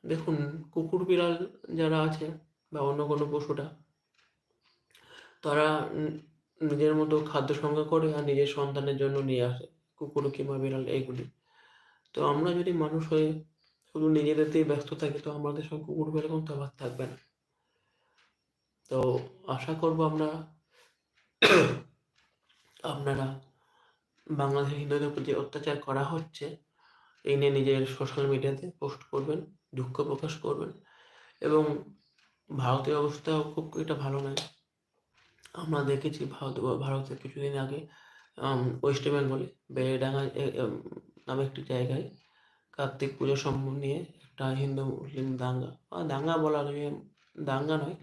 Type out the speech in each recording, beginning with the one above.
দেখুন, কুকুর বিড়াল যারা আছে বা অন্য কোনো পশুরা, তারা নিজের মতো খাদ্য সংগ্রহ করে আর নিজের সন্তানের জন্য নিয়ে আসে, কুকুর কিংবা বিড়াল এইগুলি। তো আমরা যদি মানুষ হয়ে শুধু নিজেদেরতেই ব্যস্ত থাকি, তো আমাদের সঙ্গে কুকুর বিড়ালের কোনো তফাৎ থাকবে না। তো আশা করব আপনারা বাংলাদেশের হিন্দুদের উপর যে অত্যাচার করা হচ্ছে, এই নিয়ে নিজের সোশ্যাল মিডিয়াতে পোস্ট করবেন, দুঃখ প্রকাশ করবেন। এবং ভারতের অবস্থাও খুব এটা ভালো নয়। আমরা দেখেছি ভারতে কিছুদিন আগে ওয়েস্ট বেঙ্গলে বেলেডাঙ্গা নামে একটি জায়গায় কার্তিক পুজো নিয়ে একটা হিন্দু মুসলিম দাঙ্গা, দাঙ্গা বলা নয়, দাঙ্গা নয়,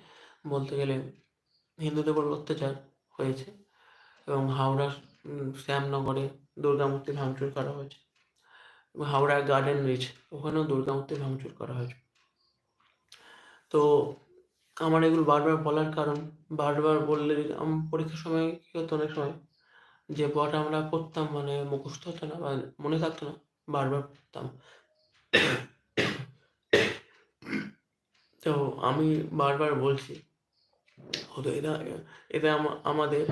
বলতে গেলে হিন্দুদের উপর অত্যাচার হয়েছে। এবং হাওড়ার শ্যামনগরে দুর্গা মূর্তি ভাঙচুর করা হয়েছে, এবং হাওড়া গার্ডেন রিচ ওখানেও দুর্গা মূর্তি ভাঙচুর করা হয়েছে। তো আমার এগুলো বারবার বলার কারণ, বারবার বললে পরীক্ষার সময় কী হতো, অনেক সময় যে পড়াটা আমরা পড়তাম মানে মুখস্থ হতো না বা মনে থাকতো না, বারবার পড়তাম। তো আমি বারবার বলছি, হয়তো এটা আমাদের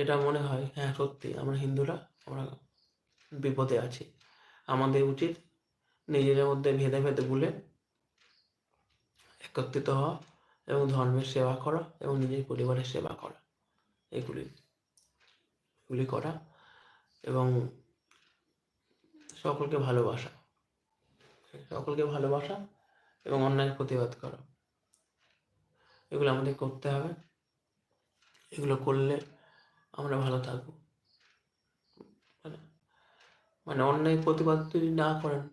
এটা মনে হয়, হ্যাঁ সত্যি আমরা হিন্দুরা আমরা বিপদে আছি। আমাদের উচিত নিজেদের মধ্যে ভেদে ভুলে একত্রিত হওয়া এবং ধর্মের সেবা করা এবং নিজের পরিবারের সেবা করা, এগুলি করা এবং সকলকে ভালোবাসা এবং অন্যায় প্রতিবাদ করা, এগুলো আমাদের করতে হবে। এগুলো করলে আমরা ভালো থাকবো। মানে অন্যায় প্রতিবাদ যদি না করেন,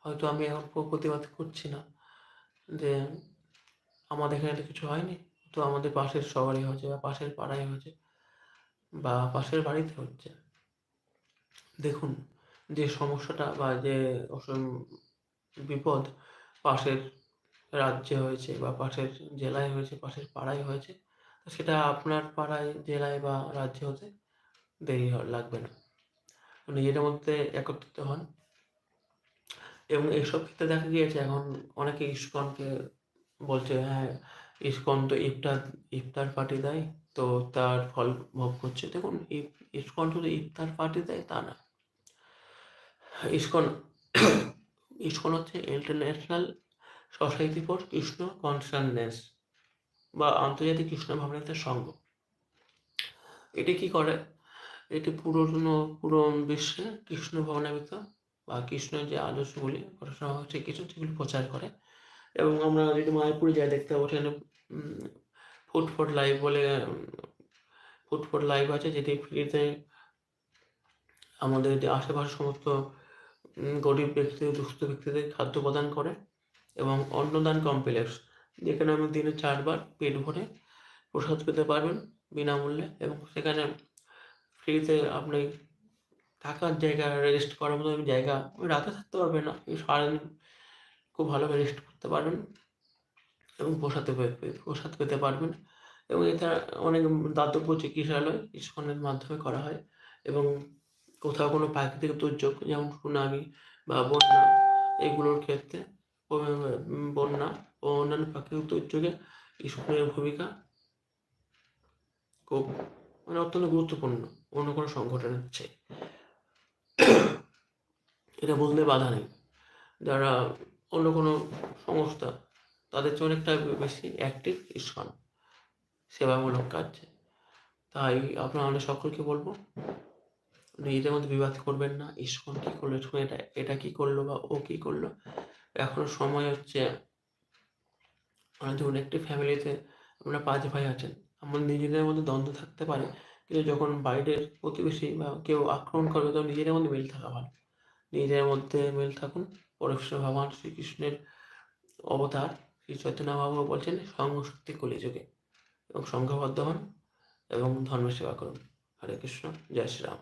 হয়তো আমি এখন প্রতিবাদ করছি না যে আমাদের এখানে তো কিছু হয়নি, তো আমাদের পাশের শহরে হয়েছে বা পাশের পাড়ায় হয়েছে বা পাশের বাড়িতে হচ্ছে। দেখুন, যে সমস্যাটা বা যে বিপদ পাশের রাজ্যে হয়েছে বা পাশের জেলায় হয়েছে, পাশের পাড়ায় হয়েছে, সেটা আপনার পাড়ায়, জেলায় বা রাজ্যে হতে দেরি লাগবে না। নিজেদের মধ্যে একত্রিত হন। এবং এইসব ক্ষেত্রে দেখা গিয়েছে এখন অনেকে ইসকনকে বলছে, হ্যাঁ ইসকন তো ইফতার পার্টি দেয়, তো তার ফল ভোগ করছে। দেখুন, ইসকন শুধু ইফতার পার্টি দেয় তা না। ইসকন ইসকন হচ্ছে international society for Krishna consciousness বা আন্তর্জাতিক কৃষ্ণ ভাবনাতে সংঘ। এটি কি করে? এটি পুরো বিশ্বে কৃষ্ণ ভাবনাবিত বা কৃষ্ণের যে আদর্শগুলি পড়াশোনা হচ্ছে কিছু, সেগুলি প্রচার করে। এবং আমরা যদি মায়াপুরে যাই, দেখতে পাবো সেখানে ফুড ফর লাইফ বলে ফুড ফর লাইফ আছে, যেটি ফ্রিতে আমাদের যে আশেপাশে সমস্ত গরিব ব্যক্তি, দুস্থ ব্যক্তিদের খাদ্য প্রদান করে। এবং অন্নদান কমপ্লেক্স, যেখানে আমি দিনে 4 বার পেট ভরে প্রসাদ পেতে পারবেন বিনামূল্যে। এবং সেখানে ফ্রিতে আপনি থাকার জায়গা, রেস্ট করার মতো জায়গা, রাতে থাকতে পারবেন না, সারাদিন খুব ভালোভাবে রেস্ট করতে পারবেন এবং প্রসাদ পেতে পারবেন। এবং এটা অনেক দাতব্য চিকিৎসালয় ইসকনের মাধ্যমে করা হয়। এবং কোথাও কোনো প্রাকৃতিক দুর্যোগ যেমন সুনামি বা বন্যা, এগুলোর ক্ষেত্রে বন্যা ও অন্যান্য প্রাকৃতিক দুর্যোগে ইসকনের ভূমিকা খুব অত্যন্ত গুরুত্বপূর্ণ অন্য কোনো সংগঠনের চেয়ে। এটা বুঝতে বাধা নেই। যারা অন্য কোনো সংস্থা, তাদের চেয়ে অনেকটা বেশি অ্যাক্টিভ ইসকন সেবামূলক কাজে। তাই আপনারা সকলকে বলবো, নিজেদের মধ্যে বিবাদ করবেন না। ইসকন কী করলো, এটা কী করলো বা ও কী করলো, এখনো সময় হচ্ছে। ধরুন একটি ফ্যামিলিতে আপনারা 5 ভাই আছেন, আমাদের নিজেদের মধ্যে দ্বন্দ্ব থাকতে পারে, কিন্তু যখন বাইরের প্রতিবেশী বা কেউ আক্রমণ করবে, তখন নিজেদের মধ্যে মিল থাকা ভালো। নিজেদের মধ্যে মিল থাকুন। পরমেশ্বর ভগবান শ্রীকৃষ্ণের অবতার শ্রী চৈতন্য মহাপ্রভু বলছেন, সংঘশক্তি কলিযুগে, এবং সংঘবদ্ধ হন এবং ধর্মের সেবা করুন। হরে কৃষ্ণ, জয় শ্রীরাম।